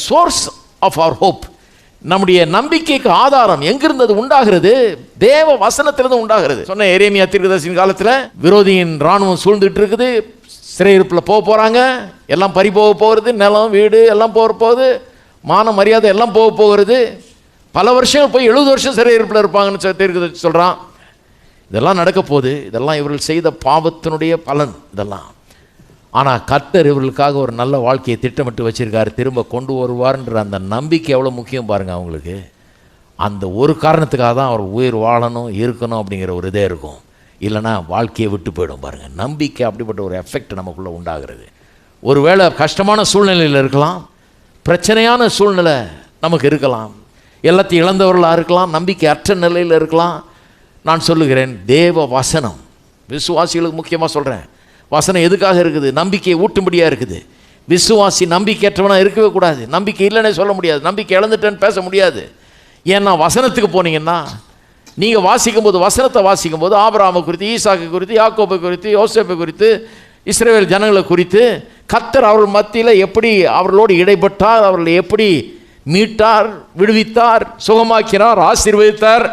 Source of our hope. நம்முடைய நம்பிக்கைக்கு ஆதாரம் எங்கிருந்து அது உண்டாகிறது? தேவ வசனத்திலிருந்து உண்டாகிறது. சொன்ன எரேமியா தீர்க்கதரிசியின் காலத்தில் விரோதியின் இராணுவம் சூழ்ந்துட்டு இருக்குது, சிறையிருப்பில் போகிறாங்க, எல்லாம் பறி போகிறது, நிலம் வீடு எல்லாம் போகுது, மான மரியாதை எல்லாம் போகிறது. பல வருஷங்கள் போய் 70 வருஷம் சிறையிருப்பில் இருப்பாங்கன்னு தீர்க்கதரிசி சொல்கிறான். இதெல்லாம் நடக்க போகுது. இதெல்லாம் இவர்கள் செய்த பாவத்தினுடைய பலன் இதெல்லாம். ஆனால் கர்த்தர் இவர்களுக்காக ஒரு நல்ல வாழ்க்கையை திட்டமிட்டு வச்சிருக்காரு, திரும்ப கொண்டு வருவார்ன்ற அந்த நம்பிக்கை எவ்வளோ முக்கியம் பாருங்கள் அவங்களுக்கு. அந்த ஒரு காரணத்துக்காக தான் அவர் உயிர் வாழணும் இருக்கணும் அப்படிங்கிற ஒரு இதே இருக்கும். இல்லைனா வாழ்க்கையை விட்டு போயிடும் பாருங்கள். நம்பிக்கை அப்படிப்பட்ட ஒரு எஃபெக்ட் நமக்குள்ளே உண்டாகிறது. ஒருவேளை கஷ்டமான சூழ்நிலையில் இருக்கலாம், பிரச்சனையான சூழ்நிலை நமக்கு இருக்கலாம், எல்லாத்தையும் இழந்தவர்களாக இருக்கலாம், நம்பிக்கை அற்ற நிலையில் இருக்கலாம். நான் சொல்லுகிறேன், தேவ வசனம் விசுவாசிகளுக்கு முக்கியமாக சொல்கிறேன். வசனம் எதுக்காக இருக்குது? நம்பிக்கையை ஊட்டும்படியாக இருக்குது. விசுவாசி நம்பிக்கையற்றவனாக இருக்கவே கூடாது. நம்பிக்கை இல்லைன்னே சொல்ல முடியாது, நம்பிக்கை இழந்துட்டேன்னு பேச முடியாது. ஏன்னா வசனத்துக்கு போனீங்கன்னா, நீங்கள் வாசிக்கும்போது, வசனத்தை வாசிக்கும்போது ஆபிரகாமை குறித்து, ஈசாக்கு குறித்து, யாக்கோபை குறித்து, யோசேப்பை குறித்து, இஸ்ரவேல் ஜனங்களை குறித்து கர்த்தர் அவர்கள் மத்தியில் எப்படி அவர்களோடு இடைப்பட்டார், அவர்களை எப்படி மீட்டார், விடுவித்தார், சுகமாக்கினார், ஆசீர்வதித்தார்,